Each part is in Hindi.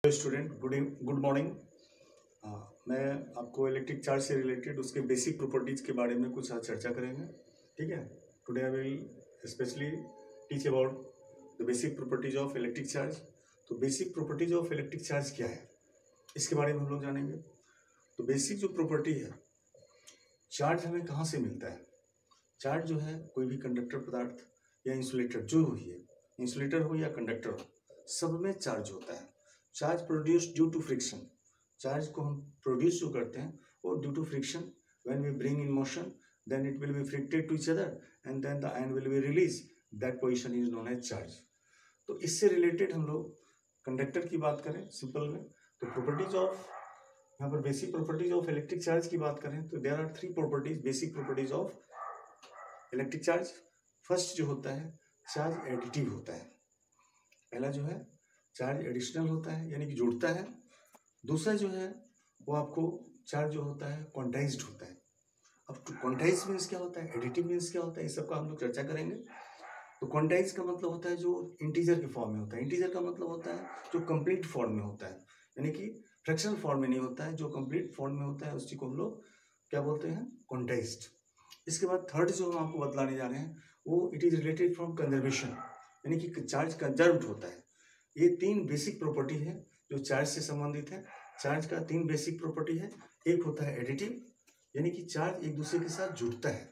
Student good morning. मैं आपको इलेक्ट्रिक चार्ज से रिलेटेड उसके बेसिक प्रॉपर्टीज के बारे में कुछ आज चर्चा करेंगे। ठीक है, today I will specially teach about the basic properties of electric charge. तो basic properties of electric charge क्या है, इसके बारे में हम लोग जानेंगे। तो बेसिक जो प्रॉपर्टी है, चार्ज हमें कहाँ से मिलता है। चार्ज जो है कोई भी कंडक्टर पदार्थ या इंसुलेटर जो ही है, इंसुलेटर हो या कंडक्टर हो, सब में चार्ज होता है। Charge produce due to friction, charge को हम प्रोड्यूस जो करते हैं वो due to friction. When we bring in motion then it will be fricted to each other and then the ion will be release, that position is known as charge. तो इससे रिलेटेड हम लोग कंडक्टर की बात करें सिंपल में, तो प्रॉपर्टीज ऑफ, यहाँ पर basic properties of electric charge की बात करें तो there are three properties, basic properties of electric charge. First जो होता है, चार्ज एडिटिव होता है। पहला जो है चार्ज एडिशनल होता है, यानी कि जुड़ता है। दूसरा जो है वो आपको चार्ज जो होता है क्वांटाइज्ड होता है। अब क्वांटाइज मीन्स क्या होता है, एडिटिव मीन्स क्या होता है, इस सब का हम लोग चर्चा करेंगे। तो क्वांटाइज का मतलब होता है जो इंटीजर के फॉर्म में होता है। इंटीजर का मतलब होता है जो कंप्लीट फॉर्म में होता है, यानी कि फ्रैक्शनल फॉर्म में नहीं होता है, जो कंप्लीट फॉर्म में होता है उसी को हम लोग क्या बोलते हैं, क्वांटाइज्ड। इसके बाद थर्ड जो हम आपको बतलाने जा रहे हैं वो it is related from conservation, यानी कि चार्ज कंजर्व्ड होता है। ये तीन बेसिक प्रॉपर्टी है जो चार्ज से संबंधित है। चार्ज का तीन बेसिक प्रॉपर्टी है। एक होता है एडिटिव, यानी कि चार्ज एक दूसरे के साथ जुड़ता है,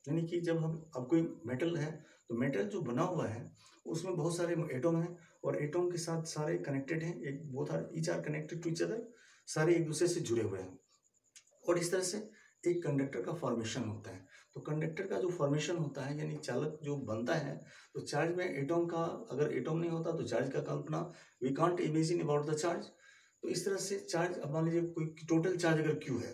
यानी कि जब हम, अब कोई मेटल है तो मेटल जो बना हुआ है उसमें बहुत सारे एटम हैं और एटम के साथ सारे कनेक्टेड हैं, एक both are each are connected to each other, सारे एक दूसरे से जुड़े हुए हैं। और इस तरह से एक कंडक्टर का फॉर्मेशन होता है। तो कंडक्टर का जो फॉर्मेशन होता है, यानी चालक जो बनता है, तो चार्ज में एटम का, अगर एटम नहीं होता तो चार्ज का कल्पना we can't imagine about the charge. तो इस तरह से चार्ज, अब मान लीजिए कोई टोटल चार्ज अगर क्यू है,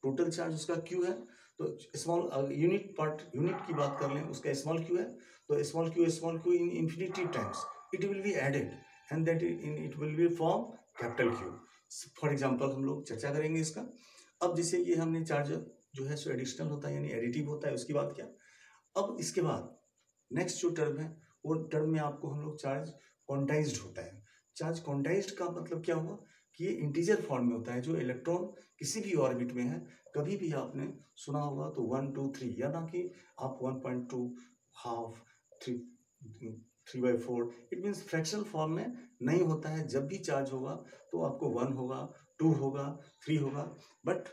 टोटल चार्ज उसका क्यू है, तो स्मॉल यूनिट पार्ट, यूनिट की बात कर लें, उसका स्मॉल क्यू है, तो small q in infinity times it will be added and that it will be form capital Q. For example हम लोग चर्चा करेंगे इसका। अब जैसे ये हमने चार्ज जो है सो एडिशनल होता है, यानी एडिटिव होता है, उसकी बात किया। अब इसके बाद नेक्स्ट जो टर्म है वो टर्म में आपको हम लोग चार्ज क्वांटाइज्ड होता है। चार्ज क्वांटाइज्ड का मतलब क्या हुआ कि ये इंटीजर फॉर्म में होता है। जो इलेक्ट्रॉन किसी भी ऑर्बिट में है, कभी भी आपने सुना होगा तो 1 2 3, या ना कि आप 1.2, half, 3, 3/4, it means fractional form में नहीं होता है। जब भी चार्ज होगा तो आपको 1 होगा, 2 होगा, 3 होगा, बट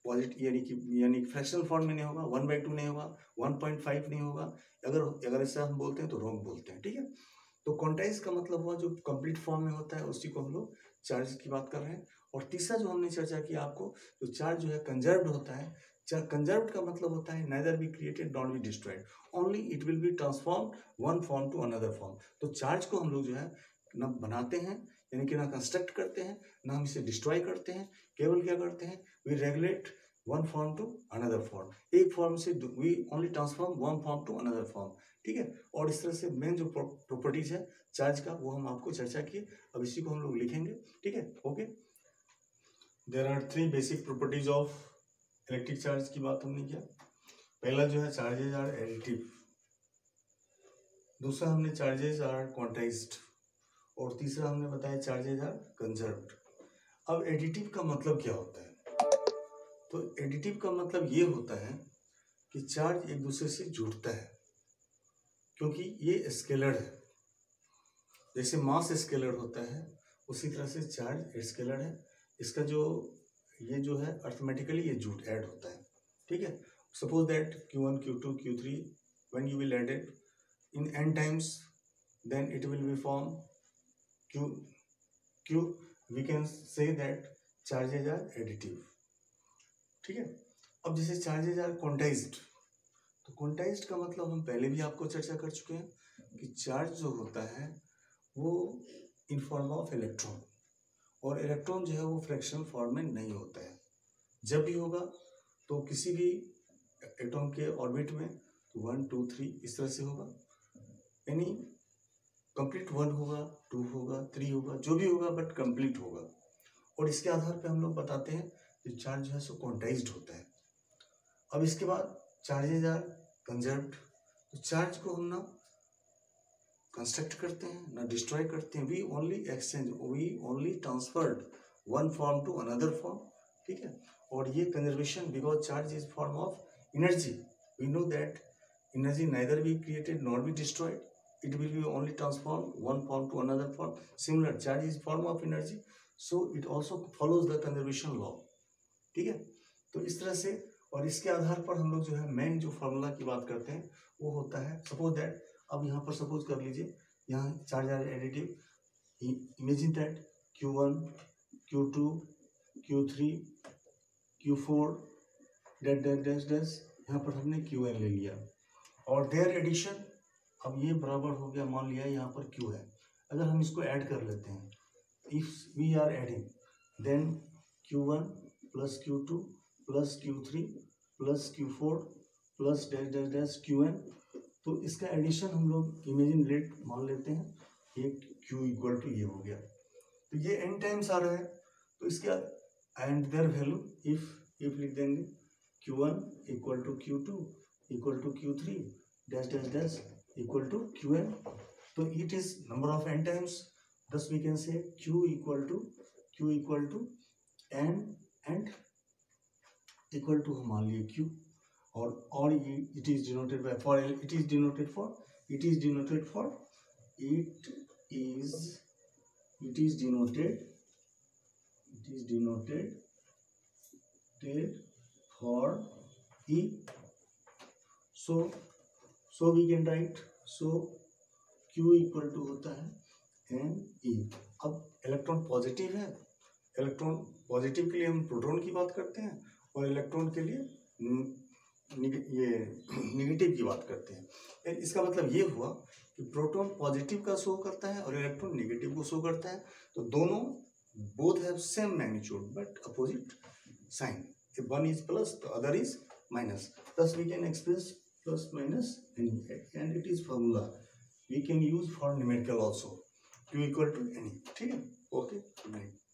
पॉजिटिव यानी फ्रैक्शनल फॉर्म में नहीं होगा, 1/2 नहीं होगा, 1.5 नहीं होगा। अगर ऐसा हम बोलते हैं तो रॉन्ग बोलते हैं। ठीक है, तो क्वांटाइज का मतलब हुआ जो कंप्लीट फॉर्म में होता है, उसी को हम लोग चार्ज की बात कर रहे हैं। और तीसरा जो हमने चर्चा किया आपको, जो चार्ज जो है कंजर्व्ड होता है। कंजर्व्ड का मतलब होता है neither be created not be destroyed, only it will be transform one form to another form. तो चार्ज को हम लोग जो है ना बनाते हैं, यानी कि ना कंस्ट्रक्ट करते हैं, ना हम इसे डिस्ट्रॉय करते हैं, केवल क्या करते हैं, we regulate one form to another form. एक फॉर्म से we only transform one form to another form. ठीक है, और इस तरह से मेन जो प्रॉपर्टीज है चार्ज का वो हम आपको चर्चा किए। अब इसी को हम लोग लिखेंगे। ठीक है, okay. There are three basic properties of electric charge की बात हमने किया। पहला जो है चार्जेज आर एडिटिव, दूसरा हमने चार्जेज आर क्वांटाइज्ड, और तीसरा हमने बताया चार्जेज आर कंजर्व्ड। अब एडिटिव का मतलब क्या होता है, तो एडिटिव का मतलब ये होता है कि चार्ज एक दूसरे से जुड़ता है, क्योंकि ये स्केलर है। जैसे मास स्केलर होता है उसी तरह से चार्ज स्केलर है। इसका जो ये जो है अर्थमेटिकली ये जुड़ ऐड होता है। ठीक है, suppose that Q1 Q2 Q3 when you will add it in n times, then it will be form Q, we can say that charges are additive. ठीक है, अब जैसे चार्जेज आर क्वांटाइज्ड, तो क्वांटाइज्ड का मतलब हम पहले भी आपको चर्चा कर चुके हैं कि चार्ज जो होता है वो इन फॉर्म ऑफ इलेक्ट्रॉन, और इलेक्ट्रॉन जो है वो फ्रैक्शनल फॉर्म में नहीं होता है। जब भी होगा तो किसी भी एटॉम के ऑर्बिट में 1 2 3 इस तरह से होगा, यानी कंप्लीट 1 होगा, 2 होगा, 3 होगा, जो भी होगा बट कंप्लीट होगा। और इसके आधार पे हम लोग बताते हैं कि चार्ज जो है सो क्वांटाइज्ड होता है। अब इसके बाद चार्जेज आर कंजर्व्ड, तो चार्ज को हम ना कंस्ट्रक्ट करते हैं ना डिस्ट्रॉय करते हैं, we only exchange, we only transferred one form to another form, ठीक है। और ये conservation, because charge is form of energy, we know that energy neither be created not be destroyed, it will be only transformed one form to another form. Similar, charge is form of energy, so it also follows the conservation law, ठीक है। तो इस तरह से, और इसके आधार पर हम लोग जो है मेन जो फार्मूला की बात करते हैं वो होता है, सपोज दैट, अब यहाँ पर सपोज कर लीजिए, यहाँ charge are additive, imagine that Q1, Q2, Q3, Q4 dash dash dash dash, यहाँ पर हमने Qn ले लिया, और देयर एडिशन, अब ये बराबर हो गया, मान लिया यहाँ पर Q है, अगर हम इसको ऐड कर लेते हैं, if we are adding, then Q1 plus Q2 plus Q3 plus Q4 plus dash dash dash Qn, तो इसका एडिशन हम लोग इमेजिन रेट मान लेते हैं, ये Q इक्वल टू ये हो गया, तो ये n टाइम्स आ रहा है, तो इसका एंड देयर वैल्यू इफ लिख देंगे Q1 equal to Q2 equal to Q3 dash dash dash equal to Qn, तो it is number of n times, thus we can say Q equal to n and equal to हम मान लिए Q, और ये it is denoted by, for it is denoted for E, so we can write, so Q equal to होता है Ne। अब इलेक्ट्रॉन पॉजिटिव है, इलेक्ट्रॉन पॉजिटिव के लिए हम प्रोटॉन की बात करते हैं, और इलेक्ट्रॉन के लिए ये निगेटिव की बात करते हैं। इसका मतलब ये हुआ कि प्रोटॉन पॉजिटिव का शो करता है और इलेक्ट्रॉन निगेटिव को शो करता है, तो दोनों both have same magnitude but opposite sign, if one is plus the other is minus, thus we can express plus minus Ne, and it is formula we can use for numerical also, Q equal to Ne, ठीक है। Okay, good night.